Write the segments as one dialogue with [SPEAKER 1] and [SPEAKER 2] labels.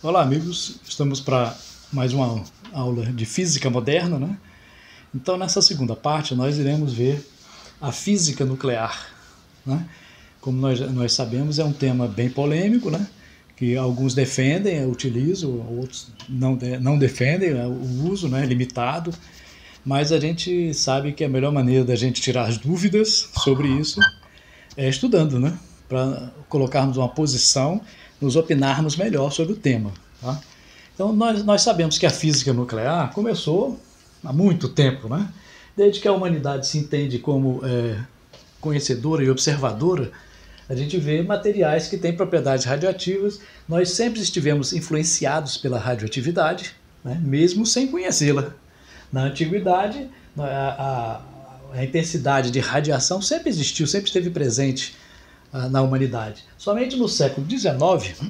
[SPEAKER 1] Olá, amigos. Estamos para mais uma aula de física moderna, né? Então, nessa segunda parte, nós iremos ver a física nuclear, né? Como nós sabemos, é um tema bem polêmico, né? Que alguns defendem, utilizam, outros não defendem, né? O uso, né? Limitado. Mas a gente sabe que a melhor maneira da gente tirar as dúvidas sobre isso é estudando, né? Para colocarmos uma posição, nos opinarmos melhor sobre o tema. Tá? Então, nós sabemos que a física nuclear começou há muito tempo, né? Desde que a humanidade se entende como conhecedora e observadora, a gente vê materiais que têm propriedades radioativas. Nós sempre estivemos influenciados pela radioatividade, né? Mesmo sem conhecê-la. Na antiguidade, a intensidade de radiação sempre existiu, sempre esteve presente na humanidade. Somente no século XIX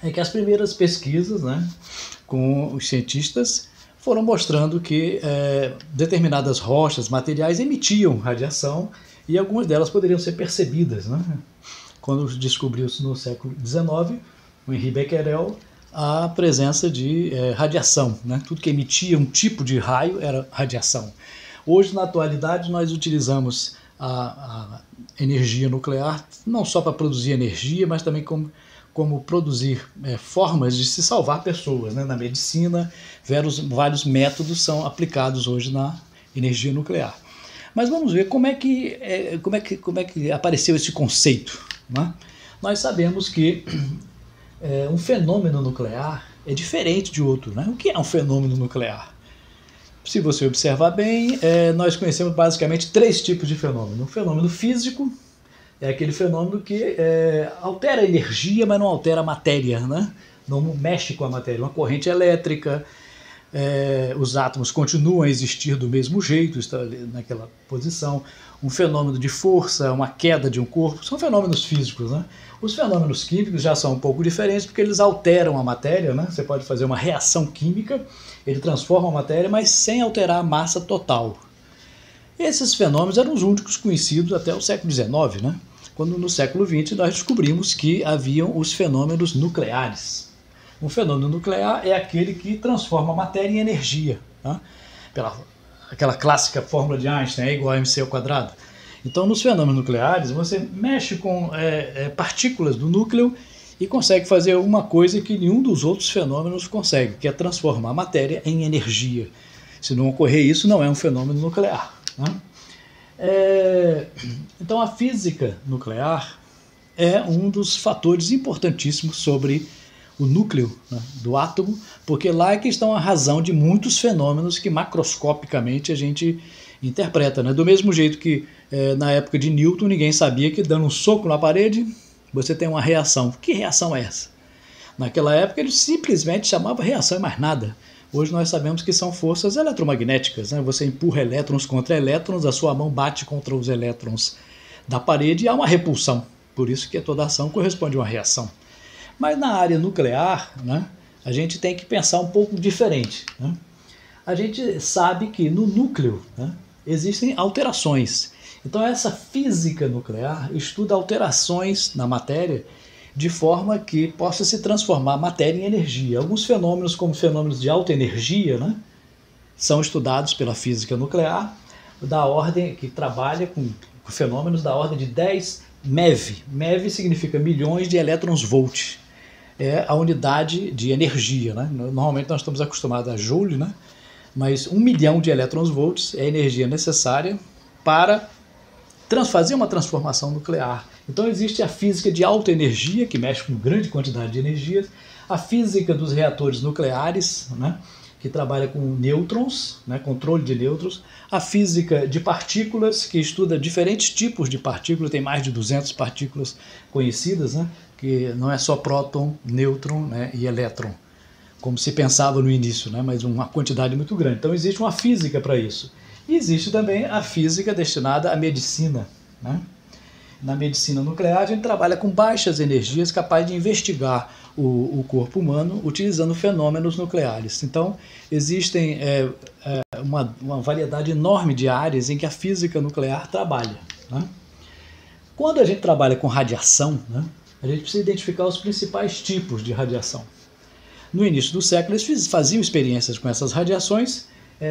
[SPEAKER 1] é que as primeiras pesquisas, né, com os cientistas foram mostrando que determinadas rochas, materiais emitiam radiação e algumas delas poderiam ser percebidas, né? Quando descobriu-se no século XIX, o Henri Becquerel, a presença de radiação, né? Tudo que emitia um tipo de raio era radiação. Hoje, na atualidade, nós utilizamos a energia nuclear não só para produzir energia, mas também como produzir formas de se salvar pessoas, né? Na medicina, vários métodos são aplicados hoje na energia nuclear. Mas vamos ver como é que apareceu esse conceito, né? Nós sabemos que um fenômeno nuclear é diferente de outro, né? O que é um fenômeno nuclear? Se você observar bem, nós conhecemos basicamente três tipos de fenômeno. O fenômeno físico é aquele fenômeno que altera a energia, mas não altera a matéria, né? Não mexe com a matéria. Uma corrente elétrica, os átomos continuam a existir do mesmo jeito, estão naquela posição. Um fenômeno de força, uma queda de um corpo, são fenômenos físicos, né? Os fenômenos químicos já são um pouco diferentes porque eles alteram a matéria, né? Você pode fazer uma reação química, ele transforma a matéria, mas sem alterar a massa total. Esses fenômenos eram os únicos conhecidos até o século XIX, né? Quando no século XX nós descobrimos que haviam os fenômenos nucleares. Um fenômeno nuclear é aquele que transforma a matéria em energia, tá? Aquela clássica fórmula de Einstein, igual a mc ao quadrado. Então, nos fenômenos nucleares, você mexe com partículas do núcleo e consegue fazer uma coisa que nenhum dos outros fenômenos consegue, que é transformar a matéria em energia. Se não ocorrer isso, não é um fenômeno nuclear, né? Então, a física nuclear é um dos fatores importantíssimos sobre o núcleo, né, do átomo, porque lá é que estão a razão de muitos fenômenos que macroscopicamente a gente interpreta, né? Do mesmo jeito que na época de Newton ninguém sabia que dando um soco na parede você tem uma reação. Que reação é essa? Naquela época ele simplesmente chamava reação e mais nada. Hoje nós sabemos que são forças eletromagnéticas, né? Você empurra elétrons contra elétrons, a sua mão bate contra os elétrons da parede e há uma repulsão. Por isso que toda ação corresponde a uma reação. Mas na área nuclear, né, a gente tem que pensar um pouco diferente, né? A gente sabe que no núcleo, né, existem alterações. Então essa física nuclear estuda alterações na matéria de forma que possa se transformar a matéria em energia. Alguns fenômenos, como fenômenos de alta energia, né, são estudados pela física nuclear, da ordem que trabalha com fenômenos da ordem de 10 MeV. MeV significa milhões de elétrons-volt. É a unidade de energia, né? Normalmente nós estamos acostumados a joule, né? Mas 1 milhão de elétrons-volts é a energia necessária para fazer uma transformação nuclear. Então existe a física de alta energia, que mexe com grande quantidade de energias, a física dos reatores nucleares, né, que trabalha com nêutrons, né, controle de nêutrons, a física de partículas, que estuda diferentes tipos de partículas, tem mais de 200 partículas conhecidas, né, que não é só próton, nêutron, né, e elétron, como se pensava no início, né, mas uma quantidade muito grande. Então existe uma física para isso. E existe também a física destinada à medicina, né? Na medicina nuclear, a gente trabalha com baixas energias, capaz de investigar o corpo humano utilizando fenômenos nucleares. Então, existem uma variedade enorme de áreas em que a física nuclear trabalha, né? Quando a gente trabalha com radiação, né, a gente precisa identificar os principais tipos de radiação. no início do século, eles faziam experiências com essas radiações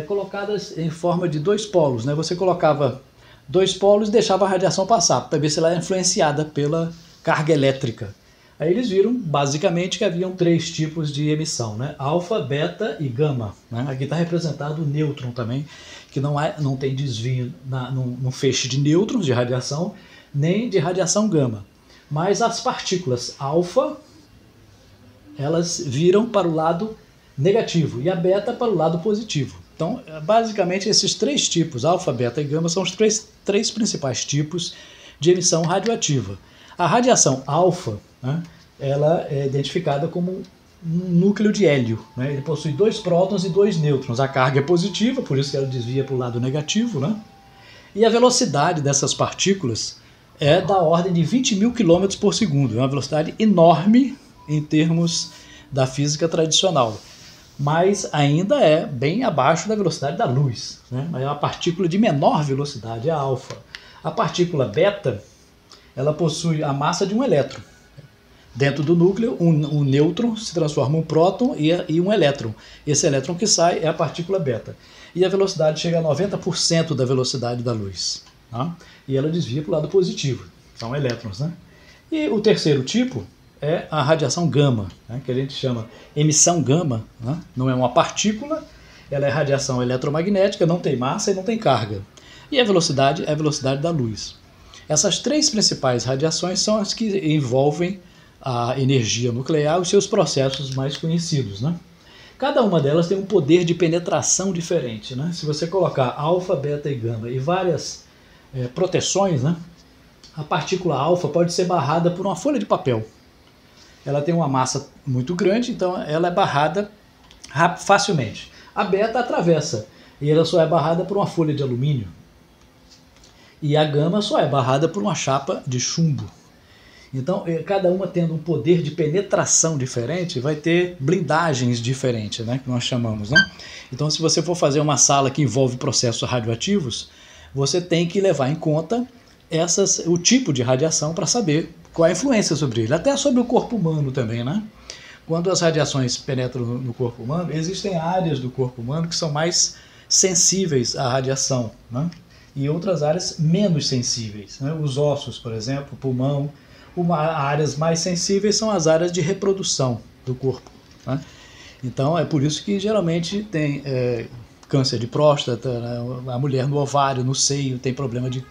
[SPEAKER 1] colocadas em forma de dois polos, né? Você colocava dois polos e deixava a radiação passar, para ver se ela era influenciada pela carga elétrica. Aí eles viram, basicamente, que haviam três tipos de emissão, né? Alfa, beta e gama. Né? Aqui está representado o nêutron também, que não tem desvio no feixe de nêutrons de radiação, nem de radiação gama. Mas as partículas alfa, elas viram para o lado negativo e a beta para o lado positivo. Então, basicamente, esses três tipos, alfa, beta e gama, são os três principais tipos de emissão radioativa. A radiação alfa, né, ela é identificada como um núcleo de hélio. Né? Ele possui 2 prótons e 2 nêutrons. A carga é positiva, por isso que ela desvia para o lado negativo. Né? E a velocidade dessas partículas é da ordem de 20 mil km por segundo. É uma velocidade enorme em termos da física tradicional. Mas ainda é bem abaixo da velocidade da luz. Né? É uma partícula de menor velocidade, a alfa. A partícula beta, ela possui a massa de um elétron. Dentro do núcleo, um nêutron se transforma em um próton e um elétron. Esse elétron que sai é a partícula beta. E a velocidade chega a 90% da velocidade da luz. Tá? E ela desvia para o lado positivo. São elétrons. Né? E o terceiro tipo é a radiação gama, né, que a gente chama emissão gama. Né? Não é uma partícula, ela é radiação eletromagnética, não tem massa e não tem carga. E a velocidade é a velocidade da luz. Essas três principais radiações são as que envolvem a energia nuclear e os seus processos mais conhecidos. Né? Cada uma delas tem um poder de penetração diferente. Né? Se você colocar alfa, beta e gama e várias proteções, né, a partícula alfa pode ser barrada por uma folha de papel. Ela tem uma massa muito grande, então ela é barrada facilmente. A beta atravessa, e ela só é barrada por uma folha de alumínio. E a gama só é barrada por uma chapa de chumbo. Então, cada uma tendo um poder de penetração diferente, vai ter blindagens diferentes, né, que nós chamamos. Né? Então, se você for fazer uma sala que envolve processos radioativos, você tem que levar em conta o tipo de radiação para saber qual a influência sobre ele, até sobre o corpo humano também, né? Quando as radiações penetram no corpo humano, existem áreas do corpo humano que são mais sensíveis à radiação, né? E outras áreas menos sensíveis, né? Os ossos, por exemplo, o pulmão. Áreas mais sensíveis são as áreas de reprodução do corpo, né? Então é por isso que geralmente tem câncer de próstata, né? A mulher no ovário, no seio, tem problema de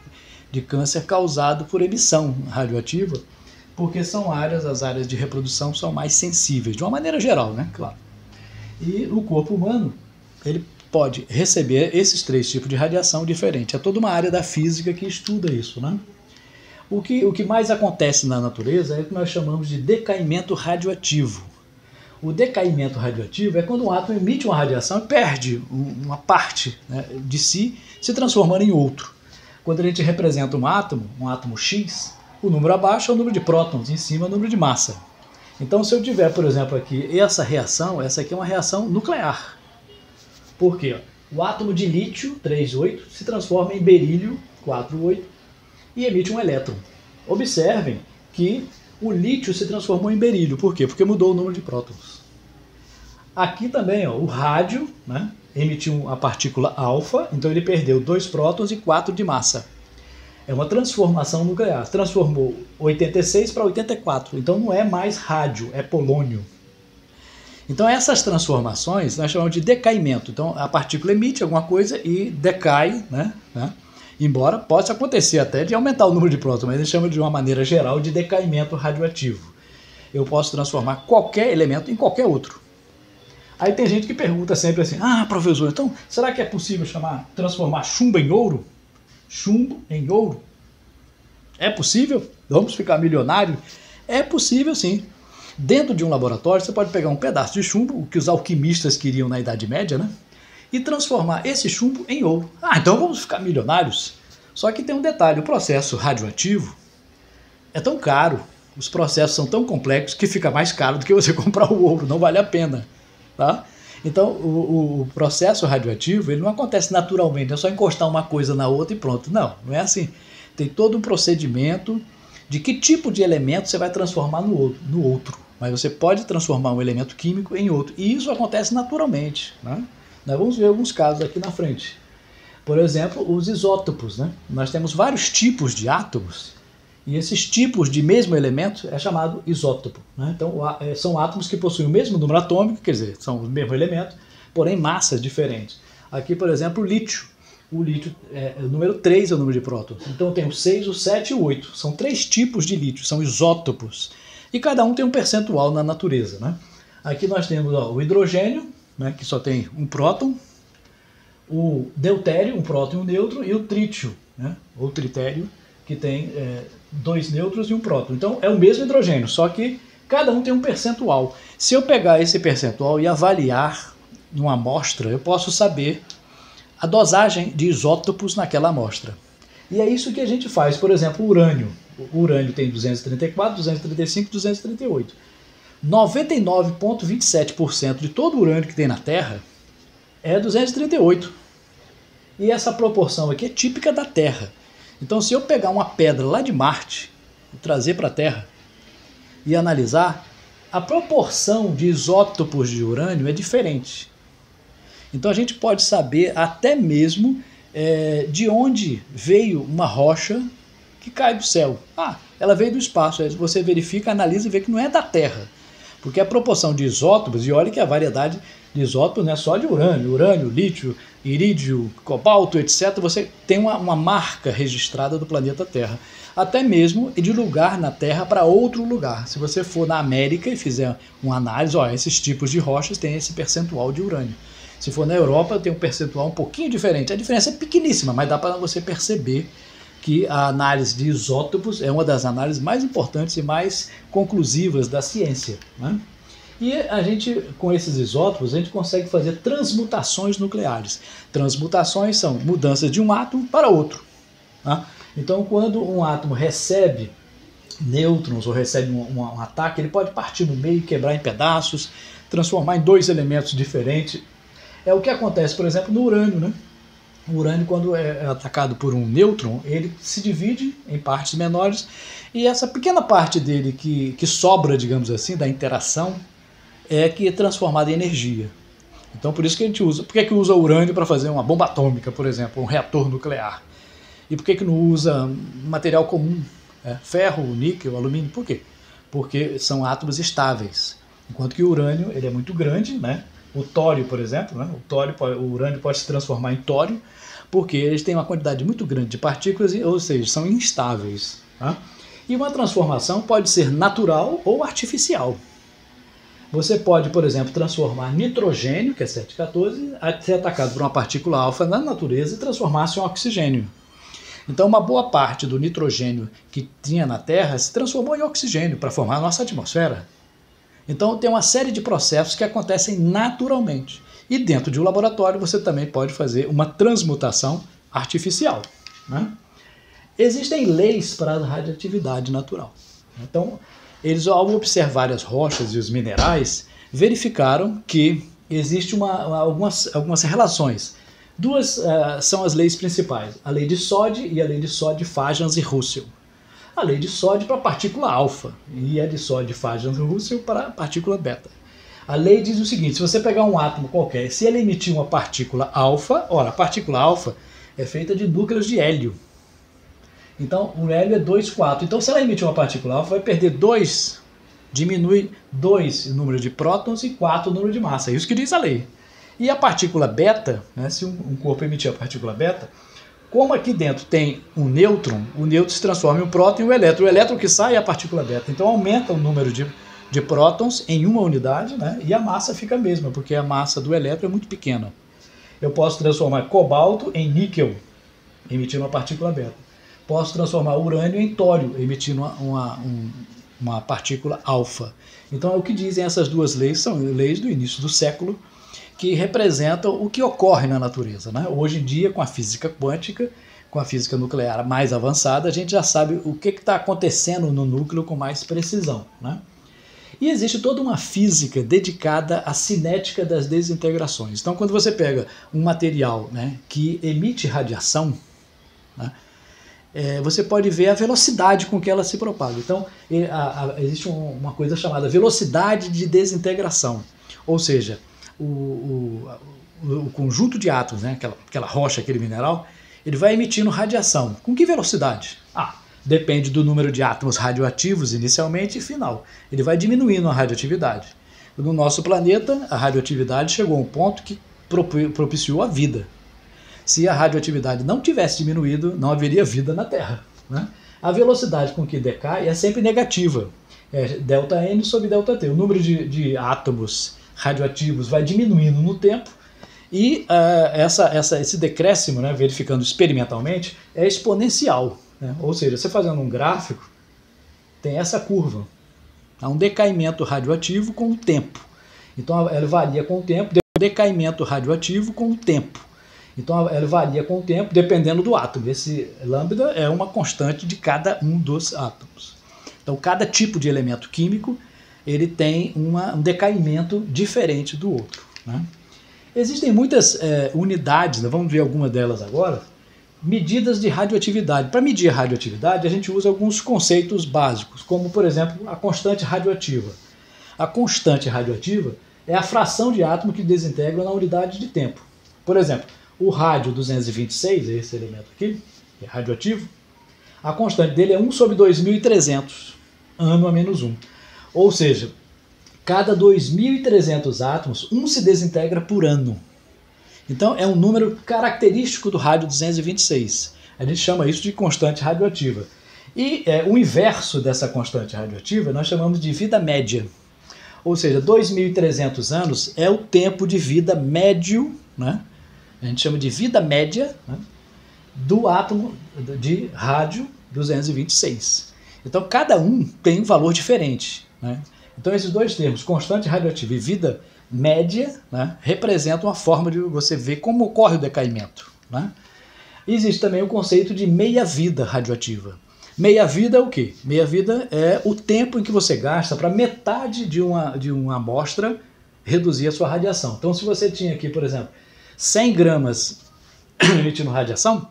[SPEAKER 1] câncer causado por emissão radioativa, porque são as áreas de reprodução são mais sensíveis, de uma maneira geral, né? Claro. E o corpo humano, ele pode receber esses três tipos de radiação diferente. É toda uma área da física que estuda isso, né? O que mais acontece na natureza é o que nós chamamos de decaimento radioativo. O decaimento radioativo é quando um átomo emite uma radiação e perde uma parte, né, de si, se transformando em outro. Quando a gente representa um átomo X, o número abaixo é o número de prótons, em cima é o número de massa. Então, se eu tiver, por exemplo, aqui essa reação, essa aqui é uma reação nuclear. Por quê? O átomo de lítio, 3,8, se transforma em berílio, 4,8, e emite um elétron. Observem que o lítio se transformou em berílio. Por quê? Porque mudou o número de prótons. Aqui também, ó, o rádio, né, emitiu a partícula alfa, então ele perdeu 2 prótons e 4 de massa. É uma transformação nuclear. Transformou 86 para 84, então não é mais rádio, é polônio. Então essas transformações nós chamamos de decaimento. Então a partícula emite alguma coisa e decai, né? Embora possa acontecer até de aumentar o número de prótons, mas a gente chama de uma maneira geral de decaimento radioativo. Eu posso transformar qualquer elemento em qualquer outro. Aí tem gente que pergunta sempre assim, professor, então será que é possível transformar chumbo em ouro? Chumbo em ouro? É possível? Vamos ficar milionários? É possível sim. Dentro de um laboratório você pode pegar um pedaço de chumbo, o que os alquimistas queriam na Idade Média, né? E transformar esse chumbo em ouro. Então vamos ficar milionários? Só que tem um detalhe, o processo radioativo é tão caro, os processos são tão complexos que fica mais caro do que você comprar o ouro, não vale a pena. Tá? Então o processo radioativo ele não acontece naturalmente, é só encostar uma coisa na outra e pronto. Não é assim. Tem todo um procedimento de que tipo de elemento você vai transformar no outro. mas você pode transformar um elemento químico em outro. E isso acontece naturalmente, né? Nós vamos ver alguns casos aqui na frente. Por exemplo, os isótopos, né? Nós temos vários tipos de átomos, e esses tipos de mesmo elemento é chamado isótopo, né? Então, são átomos que possuem o mesmo número atômico, quer dizer, são o mesmo elemento, porém massas diferentes. Aqui, por exemplo, o lítio. O lítio, o número 3 é o número de prótons. Então tem o 6, o 7 e o 8. São 3 tipos de lítio, são isótopos. E cada um tem um percentual na natureza, né? Aqui nós temos o hidrogênio, né, que só tem um próton, o deutério, um próton e um nêutron, e o trítio, né, ou tritério, que tem 2 nêutrons e um próton. Então é o mesmo hidrogênio, só que cada um tem um percentual. Se eu pegar esse percentual e avaliar numa amostra, eu posso saber a dosagem de isótopos naquela amostra. E é isso que a gente faz, por exemplo, o urânio. O urânio tem 234, 235, 238. 99,27% de todo o urânio que tem na Terra é 238. E essa proporção aqui é típica da Terra. Então, se eu pegar uma pedra lá de Marte e trazer para a Terra e analisar, a proporção de isótopos de urânio é diferente. Então a gente pode saber até mesmo de onde veio uma rocha que cai do céu. Ela veio do espaço. Aí você verifica, analisa e vê que não é da Terra. Porque a proporção de isótopos, e olha que a variedade de isótopos não é só de urânio, lítio, irídio, cobalto, etc. Você tem uma marca registrada do planeta Terra. Até mesmo de lugar na Terra para outro lugar. Se você for na América e fizer uma análise, esses tipos de rochas têm esse percentual de urânio. Se for na Europa, tem um percentual um pouquinho diferente. A diferença é pequeníssima, mas dá para você perceber que a análise de isótopos é uma das análises mais importantes e mais conclusivas da ciência, né? E a gente, com esses isótopos, a gente consegue fazer transmutações nucleares. Transmutações são mudanças de um átomo para outro, né? Então, quando um átomo recebe nêutrons ou recebe um ataque, ele pode partir no meio, quebrar em pedaços, transformar em 2 elementos diferentes. É o que acontece, por exemplo, no urânio, né? O urânio, quando é atacado por um nêutron, ele se divide em partes menores, e essa pequena parte dele que sobra, digamos assim, da interação, é que é transformada em energia. Então, por isso que a gente usa. Por que usa urânio para fazer uma bomba atômica, por exemplo, um reator nuclear? E por que não usa material comum? Ferro, níquel, alumínio? Por quê? Porque são átomos estáveis. Enquanto que o urânio ele é muito grande, né? O tório, por exemplo, né? O urânio pode se transformar em tório, porque eles têm uma quantidade muito grande de partículas, ou seja, são instáveis, tá? E uma transformação pode ser natural ou artificial. Você pode, por exemplo, transformar nitrogênio, que é 714, ser atacado por uma partícula alfa na natureza e transformar-se em oxigênio. Então, uma boa parte do nitrogênio que tinha na Terra se transformou em oxigênio para formar a nossa atmosfera. Então, tem uma série de processos que acontecem naturalmente. E dentro de um laboratório, você também pode fazer uma transmutação artificial, né? Existem leis para a radioatividade natural. Então, eles, ao observar as rochas e os minerais, verificaram que existe algumas relações. 2 são as leis principais, a lei de Soddy e a lei de Soddy-Fajans e Russell. A lei de Soddy para a partícula alfa e a de Soddy-Fajans e Russell para a partícula beta. A lei diz o seguinte: se você pegar um átomo qualquer, se ele emitir uma partícula alfa, a partícula alfa é feita de núcleos de hélio. Então, o hélio é 2,4. Então, se ela emitir uma partícula alfa, vai perder 2, diminui 2 o número de prótons e 4 o número de massa. É isso que diz a lei. E a partícula beta, né, se um corpo emitir a partícula beta, como aqui dentro tem um nêutron, o nêutron se transforma em um próton e o elétron que sai é a partícula beta. Então aumenta o número de prótons em uma unidade, né, e a massa fica a mesma, porque a massa do elétron é muito pequena. Eu posso transformar cobalto em níquel, emitindo uma partícula beta. Posso transformar urânio em tório, emitindo uma partícula alfa. Então é o que dizem essas 2 leis, são leis do início do século, que representam o que ocorre na natureza, né? Hoje em dia, com a física quântica, com a física nuclear mais avançada, a gente já sabe o que está acontecendo no núcleo com mais precisão, né? E existe toda uma física dedicada à cinética das desintegrações. Então, quando você pega um material, né, que emite radiação, né, você pode ver a velocidade com que ela se propaga. Então, existe uma coisa chamada velocidade de desintegração, ou seja, o conjunto de átomos, né, aquela rocha, aquele mineral, ele vai emitindo radiação. Com que velocidade? Depende do número de átomos radioativos inicialmente e final. Ele vai diminuindo a radioatividade. No nosso planeta, a radioatividade chegou a um ponto que propiciou a vida. Se a radioatividade não tivesse diminuído, não haveria vida na Terra, né? A velocidade com que decai é sempre negativa. É ΔN sobre ΔT. O número de átomos radioativos vai diminuindo no tempo e esse decréscimo, né, verificando experimentalmente, é exponencial, né? Ou seja, você fazendo um gráfico, tem essa curva. Há um decaimento radioativo com o tempo. Então ela varia com o tempo, decaimento radioativo com o tempo. Então ela varia com o tempo, dependendo do átomo. Esse lambda é uma constante de cada um dos átomos. Então cada tipo de elemento químico ele tem um decaimento diferente do outro, né? Existem muitas unidades, né? Vamos ver algumas delas agora, medidas de radioatividade. Para medir a radioatividade, a gente usa alguns conceitos básicos, como, por exemplo, a constante radioativa. A constante radioativa é a fração de átomo que desintegram na unidade de tempo. Por exemplo, o rádio 226, esse elemento aqui, que é radioativo, a constante dele é 1 sobre 2.300, ano a menos 1. Ou seja, cada 2.300 átomos, um se desintegra por ano. Então é um número característico do rádio 226. A gente chama isso de constante radioativa. E o inverso dessa constante radioativa nós chamamos de vida média. Ou seja, 2.300 anos é o tempo de vida médio, né? A gente chama de vida média, né, do átomo de rádio 226. Então cada um tem um valor diferente, né? Então esses dois termos, constante radioativa e vida média, né, representam uma forma de você ver como ocorre o decaimento, né? Existe também o conceito de meia-vida radioativa. Meia-vida é o quê? Meia-vida é o tempo em que você gasta para metade de uma amostra reduzir a sua radiação. Então se você tinha aqui, por exemplo, 100 gramas emitindo radiação,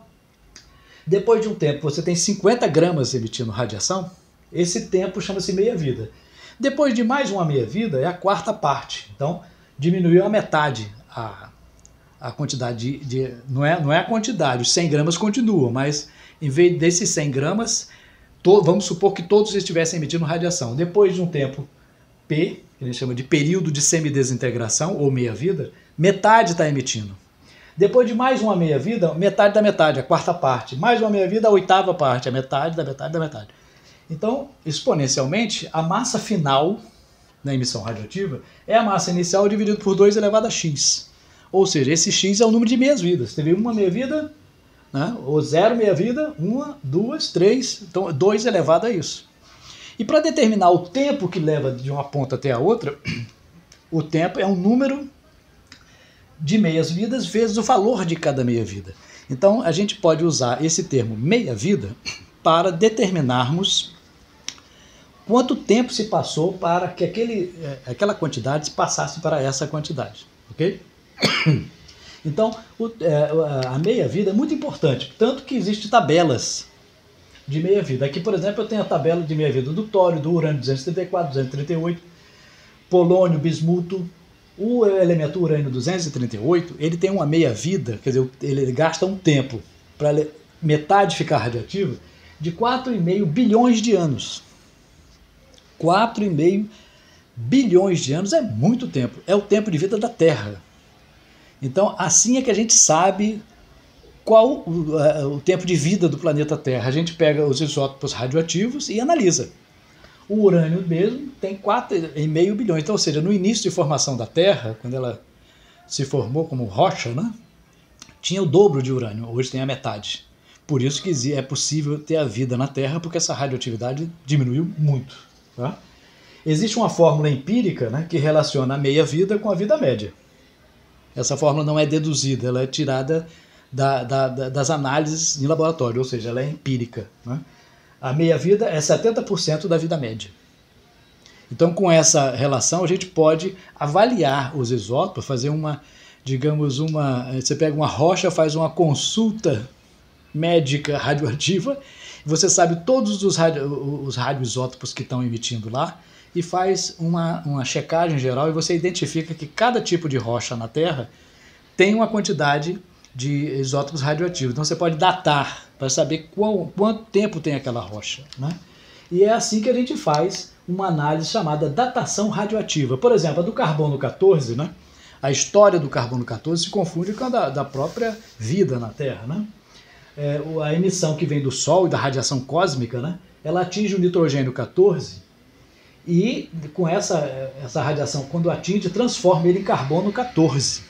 [SPEAKER 1] depois de um tempo você tem 50 gramas emitindo radiação, esse tempo chama-se meia-vida. Depois de mais uma meia-vida é a quarta parte. Então diminuiu a metade a quantidade não é a quantidade, os 100 gramas continuam, mas em vez desses 100 gramas, vamos supor que todos estivessem emitindo radiação. Depois de um tempo P, que a gente chama de período de semidesintegração ou meia-vida, metade está emitindo. Depois de mais uma meia-vida, metade da metade, a quarta parte. Mais uma meia-vida, a oitava parte, a metade da metade da metade. Então, exponencialmente, a massa final na emissão radioativa é a massa inicial dividido por 2 elevado a x. Ou seja, esse x é o número de meias-vidas. Teve uma meia-vida, né, ou 0 meia-vida, 1, 2, 3, então 2 elevado a isso. E para determinar o tempo que leva de uma ponta até a outra, o tempo é um número de meias-vidas vezes o valor de cada meia-vida. Então a gente pode usar esse termo meia-vida para determinarmos quanto tempo se passou para que aquela quantidade passasse para essa quantidade, ok? Então a meia-vida é muito importante, tanto que existem tabelas de meia-vida. Aqui, por exemplo, eu tenho a tabela de meia-vida do tório, do urânio 234, 238, polônio, bismuto. O elemento urânio 238, ele tem uma meia-vida, quer dizer, ele gasta um tempo para metade ficar radioativa de 4,5 bilhões de anos. 4,5 bilhões de anos é muito tempo, é o tempo de vida da Terra. Então, assim é que a gente sabe qual o tempo de vida do planeta Terra. A gente pega os isótopos radioativos e analisa. O urânio mesmo tem 4,5 bilhões. Então, ou seja, no início de formação da Terra, quando ela se formou como rocha, né, tinha o dobro de urânio, hoje tem a metade. Por isso que é possível ter a vida na Terra, porque essa radioatividade diminuiu muito. Tá? Existe uma fórmula empírica, né, que relaciona a meia-vida com a vida média. Essa fórmula não é deduzida, ela é tirada das análises em laboratório, ou seja, ela é empírica, né? A meia-vida é 70% da vida média. Então, com essa relação, a gente pode avaliar os isótopos, fazer você pega uma rocha, faz uma consulta médica radioativa, você sabe todos os radioisótopos que estão emitindo lá e faz uma checagem geral e você identifica que cada tipo de rocha na Terra tem uma quantidade de isótopos radioativos. Então você pode datar para saber quanto tempo tem aquela rocha, né? E é assim que a gente faz uma análise chamada datação radioativa. Por exemplo, a do carbono 14, né? A história do carbono 14 se confunde com a da própria vida na Terra, né? A emissão que vem do Sol e da radiação cósmica, né? Ela atinge o nitrogênio 14 e com essa radiação, quando atinge, transforma ele em carbono 14.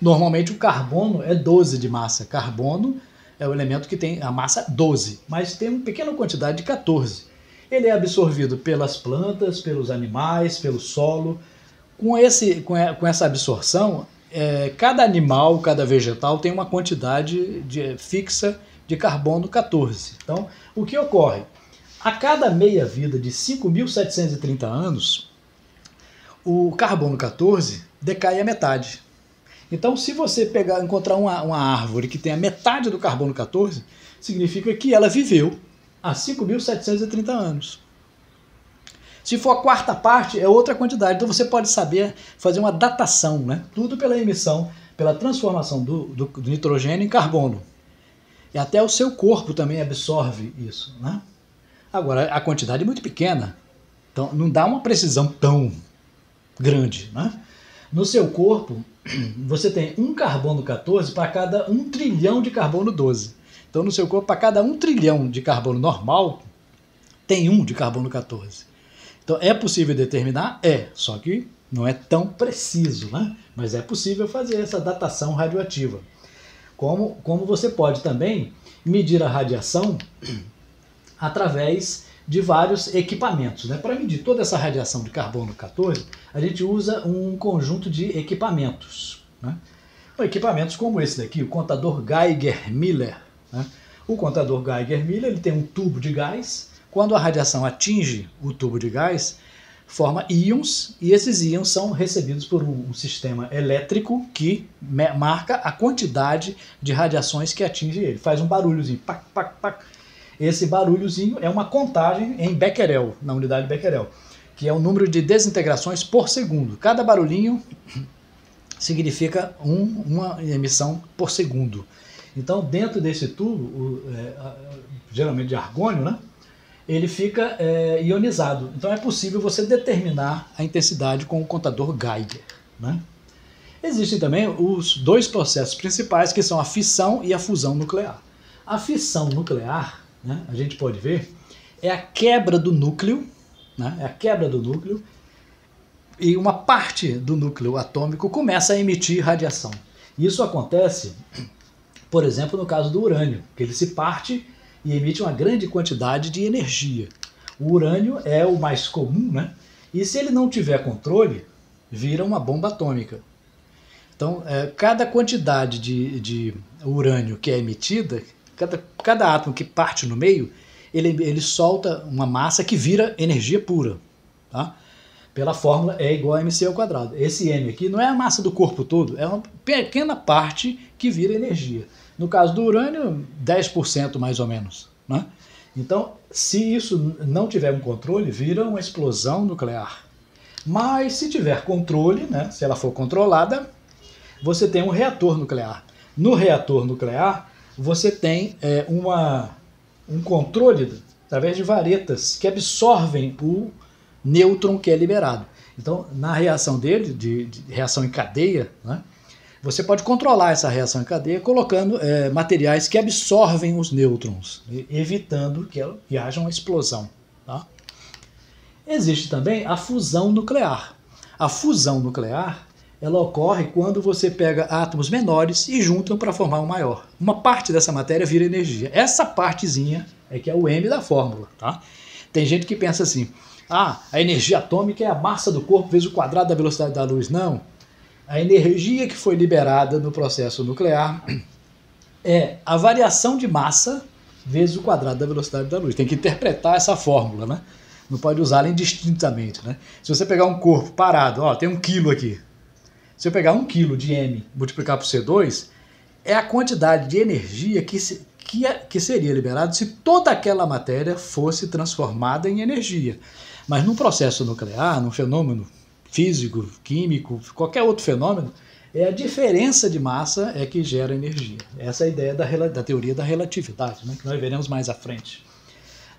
[SPEAKER 1] Normalmente o carbono é 12 de massa. Carbono é o elemento que tem a massa 12, mas tem uma pequena quantidade de 14. Ele é absorvido pelas plantas, pelos animais, pelo solo. Com essa absorção, cada animal, cada vegetal tem uma quantidade fixa de carbono 14. Então, o que ocorre? A cada meia-vida de 5.730 anos, o carbono 14 decai a metade. Então, se você encontrar uma árvore que tem a metade do carbono 14, significa que ela viveu há 5.730 anos. Se for a quarta parte, é outra quantidade. Então você pode saber fazer uma datação, né? Tudo pela emissão, pela transformação do nitrogênio em carbono. E até o seu corpo também absorve isso, né? Agora, a quantidade é muito pequena. Então não dá uma precisão tão grande, né? No seu corpo, você tem um carbono 14 para cada 1 trilhão de carbono 12. Então no seu corpo, para cada 1 trilhão de carbono normal, tem 1 de carbono 14. Então, é possível determinar? Só que não é tão preciso, né? Mas é possível fazer essa datação radioativa. Como você pode também medir a radiação através de vários equipamentos, né? Para medir toda essa radiação de carbono 14, a gente usa um conjunto de equipamentos, né? Equipamentos como esse daqui, o contador Geiger-Müller, né? O contador Geiger-Müller, ele tem um tubo de gás. Quando a radiação atinge o tubo de gás, forma íons, e esses íons são recebidos por um sistema elétrico que marca a quantidade de radiações que atinge ele. Faz um barulhozinho, pac, pac, pac. Esse barulhozinho é uma contagem em Becquerel, na unidade Becquerel, que é o número de desintegrações por segundo. Cada barulhinho significa uma emissão por segundo. Então, dentro desse tubo, geralmente de argônio, né? Ele fica ionizado. Então é possível você determinar a intensidade com o contador Geiger, né? Existem também os dois processos principais, que são a fissão e a fusão nuclear. A fissão nuclear, né, a gente pode ver, é a quebra do núcleo, né, é a quebra do núcleo, e uma parte do núcleo atômico começa a emitir radiação. Isso acontece, por exemplo, no caso do urânio, que ele se parte e emite uma grande quantidade de energia. O urânio é o mais comum, né? E se ele não tiver controle, vira uma bomba atômica. Então, cada quantidade de urânio que é emitida, cada átomo que parte no meio, ele solta uma massa que vira energia pura, tá? Pela fórmula E igual a mc ao quadrado. Esse M aqui não é a massa do corpo todo, é uma pequena parte que vira energia. No caso do urânio, 10% mais ou menos, né? Então, se isso não tiver um controle, vira uma explosão nuclear. Mas se tiver controle, né, se ela for controlada, você tem um reator nuclear. No reator nuclear, você tem um controle através de varetas que absorvem o nêutron que é liberado. Então, na reação dele, de reação em cadeia, né, você pode controlar essa reação em cadeia colocando materiais que absorvem os nêutrons, evitando que haja uma explosão, tá? Existe também a fusão nuclear. A fusão nuclear, ela ocorre quando você pega átomos menores e juntam para formar um maior. Uma parte dessa matéria vira energia. Essa partezinha é que é o M da fórmula, tá? Tem gente que pensa assim, a energia atômica é a massa do corpo vezes o quadrado da velocidade da luz. Não. A energia que foi liberada no processo nuclear é a variação de massa vezes o quadrado da velocidade da luz. Tem que interpretar essa fórmula, né? Não pode usá-la indistintamente, né? Se você pegar um corpo parado, ó, tem 1 quilo aqui. Se eu pegar 1 quilo de M e multiplicar por C2, é a quantidade de energia que que seria liberado se toda aquela matéria fosse transformada em energia. Mas num processo nuclear, num fenômeno físico, químico, qualquer outro fenômeno, é a diferença de massa é que gera energia. Essa é a ideia da teoria da relatividade, né, que nós veremos mais à frente.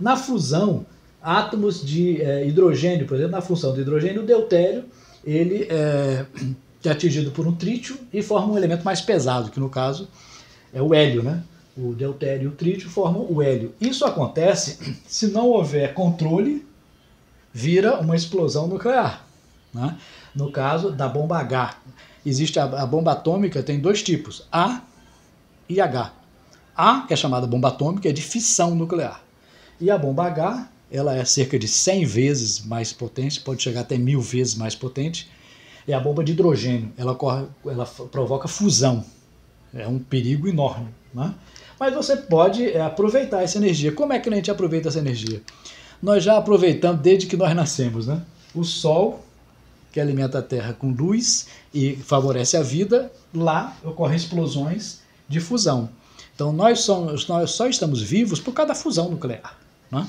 [SPEAKER 1] Na fusão, átomos de hidrogênio, por exemplo, na fusão do hidrogênio, o deutério, ele é atingido por um trítio e forma um elemento mais pesado, que no caso é o hélio, né? O deutério e o trítio formam o hélio. Isso acontece se não houver controle, vira uma explosão nuclear, né? No caso da bomba H. Existe a bomba atômica, tem dois tipos, A e H. A, que é chamada bomba atômica, é de fissão nuclear. E a bomba H, ela é cerca de 100 vezes mais potente, pode chegar até 1000 vezes mais potente. É a bomba de hidrogênio, ela provoca fusão. É um perigo enorme, né? Mas você pode aproveitar essa energia. Como é que a gente aproveita essa energia? Nós já aproveitamos desde que nós nascemos, né? O Sol, que alimenta a Terra com luz e favorece a vida, lá ocorrem explosões de fusão. Então nós só estamos vivos por causa da fusão nuclear, né?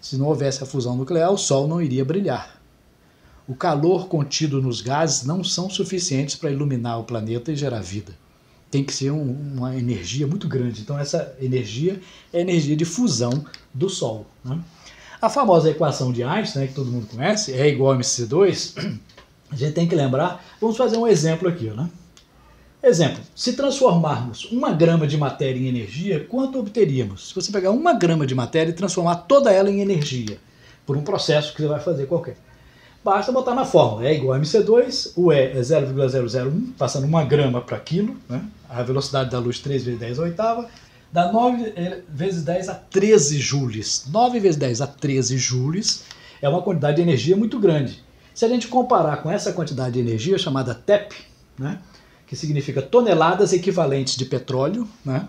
[SPEAKER 1] Se não houvesse a fusão nuclear, o Sol não iria brilhar. O calor contido nos gases não são suficientes para iluminar o planeta e gerar vida. Tem que ser uma energia muito grande. Então essa energia é a energia de fusão do Sol, né? A famosa equação de Einstein, né, que todo mundo conhece, E igual a mc2, a gente tem que lembrar, vamos fazer um exemplo aqui, né? Exemplo, se transformarmos 1 grama de matéria em energia, quanto obteríamos? Se você pegar 1 grama de matéria e transformar toda ela em energia, por um processo que você vai fazer qualquer. Basta botar na fórmula, E igual a mc2, o E é 0,001, passando 1 grama para quilo, né? A velocidade da luz 3 vezes 10 a oitava, dá 9 vezes 10 a 13 joules. 9 vezes 10 a 13 joules é uma quantidade de energia muito grande. Se a gente comparar com essa quantidade de energia chamada TEP, né, que significa toneladas equivalentes de petróleo, né,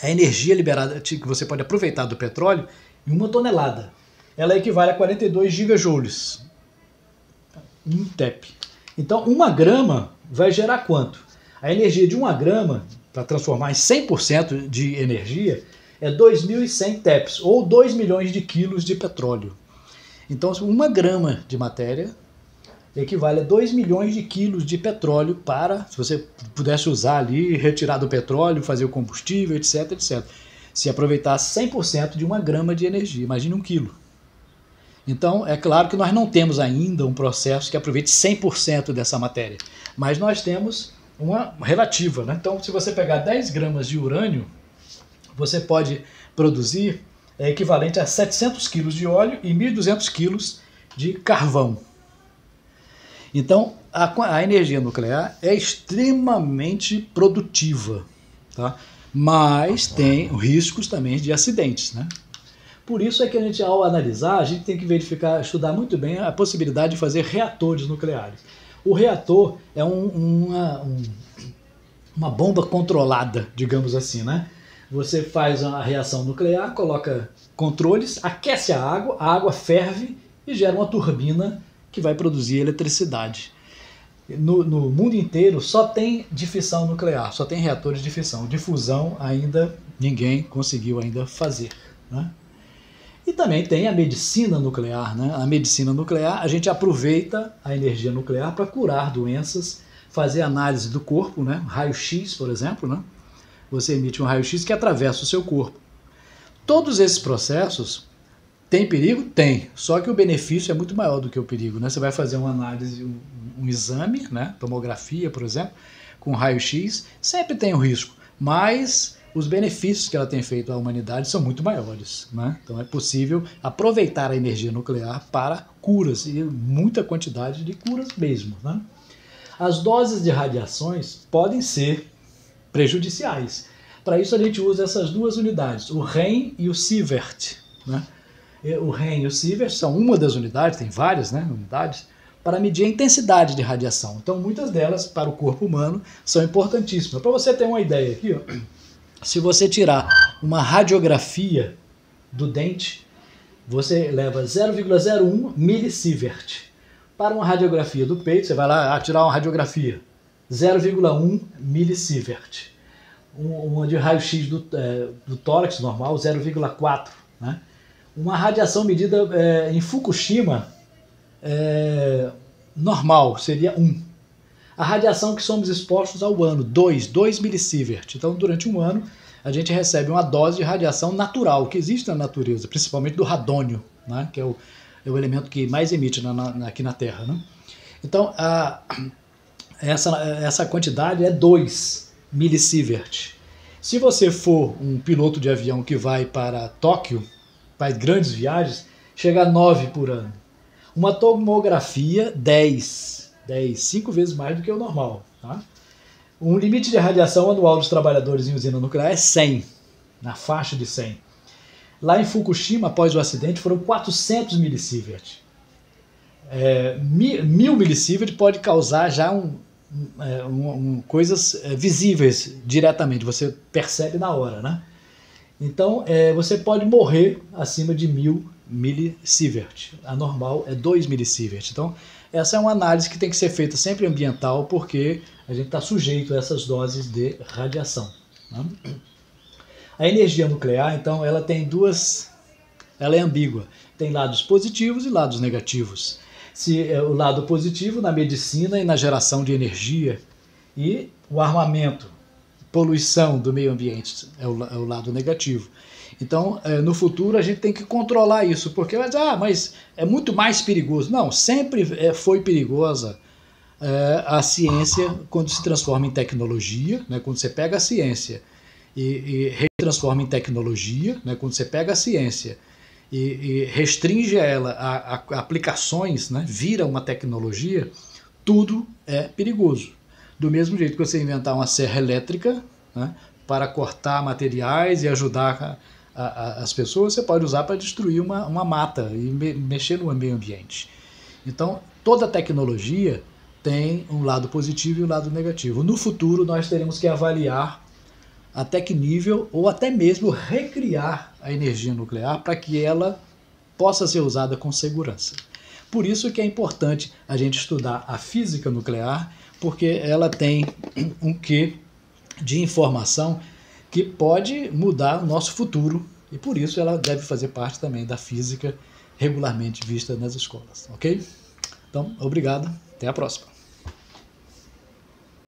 [SPEAKER 1] a energia liberada que você pode aproveitar do petróleo em 1 tonelada, ela equivale a 42 gigajoules, 1 TEP. Então 1 grama vai gerar quanto? A energia de 1 grama, para transformar em 100% de energia, é 2.100 TEPs, ou 2 milhões de quilos de petróleo. Então 1 grama de matéria equivale a 2 milhões de quilos de petróleo para, se você pudesse usar ali, retirar do petróleo, fazer o combustível, etc, etc. Se aproveitar 100% de 1 grama de energia, imagine 1 quilo. Então, é claro que nós não temos ainda um processo que aproveite 100% dessa matéria, mas nós temos uma relativa, né? Então, se você pegar 10 gramas de urânio, você pode produzir equivalente a 700 quilos de óleo e 1.200 quilos de carvão. Então, a energia nuclear é extremamente produtiva, tá? Mas tem riscos também de acidentes, né? Por isso é que a gente, ao analisar, a gente tem que verificar, estudar muito bem a possibilidade de fazer reatores nucleares. O reator é uma bomba controlada, digamos assim, né? Você faz a reação nuclear, coloca controles, aquece a água ferve e gera uma turbina que vai produzir eletricidade. No mundo inteiro só tem de fissão nuclear, só tem reatores de fissão. De fusão ainda ninguém conseguiu ainda fazer, né? E também tem a medicina nuclear, né? A medicina nuclear, a gente aproveita a energia nuclear para curar doenças, fazer análise do corpo, né? Raio-X, por exemplo, né? Você emite um raio-X que atravessa o seu corpo. Todos esses processos têm perigo? Tem. Só que o benefício é muito maior do que o perigo, né? Você vai fazer uma análise, um exame, né? Tomografia, por exemplo, com raio-X, sempre tem um risco, mas os benefícios que ela tem feito à humanidade são muito maiores, né? Então é possível aproveitar a energia nuclear para curas, e muita quantidade de curas mesmo, né? As doses de radiações podem ser prejudiciais. Para isso a gente usa essas duas unidades, o REM e o Sievert, né? O REM e o Sievert são uma das unidades, tem várias, né, unidades, para medir a intensidade de radiação. Então muitas delas para o corpo humano são importantíssimas. Para você ter uma ideia aqui, ó, se você tirar uma radiografia do dente, você leva 0,01 milisievert. Para uma radiografia do peito, você vai lá tirar uma radiografia, 0,1 milisievert. uma de raio-x do tórax normal, 0,4. Né? Uma radiação medida em Fukushima normal seria 1. A radiação que somos expostos ao ano, 2 milisievert. Então, durante um ano, a gente recebe uma dose de radiação natural, que existe na natureza, principalmente do radônio, né? Que é o elemento que mais emite aqui na Terra. Né? Então, essa quantidade é 2 milisievert. Se você for um piloto de avião que vai para Tóquio, faz grandes viagens, chega a 9 por ano. Uma tomografia, 10, 5 vezes mais do que o normal. Tá? Um limite de radiação anual dos trabalhadores em usina nuclear é 100, na faixa de 100. Lá em Fukushima, após o acidente, foram 400 milisievert. 1000 milisievert pode causar já coisas visíveis diretamente, você percebe na hora. Né? Então, você pode morrer acima de 1000 milisievert. A normal é 2 milisievert. Então, essa é uma análise que tem que ser feita sempre ambiental, porque a gente está sujeito a essas doses de radiação. Né? A energia nuclear, então, ela é ambígua. Tem lados positivos e lados negativos. O lado positivo na medicina e na geração de energia, e o armamento, poluição do meio ambiente é o lado negativo. Então, no futuro, a gente tem que controlar isso, porque mas é muito mais perigoso. Não, sempre foi perigosa a ciência quando se transforma em tecnologia, né, quando você pega a ciência e retransforma em tecnologia, né, quando você pega a ciência e restringe ela a aplicações, né, vira uma tecnologia, tudo é perigoso. Do mesmo jeito que você inventar uma serra elétrica, né, para cortar materiais e ajudar as pessoas, você pode usar para destruir uma mata e mexer no meio ambiente. Então, toda tecnologia tem um lado positivo e um lado negativo. No futuro, nós teremos que avaliar até que nível, ou até mesmo recriar a energia nuclear para que ela possa ser usada com segurança. Por isso que é importante a gente estudar a física nuclear, porque ela tem um quê de informação que pode mudar o nosso futuro, e por isso ela deve fazer parte também da física regularmente vista nas escolas, ok? Então, obrigado, até a próxima.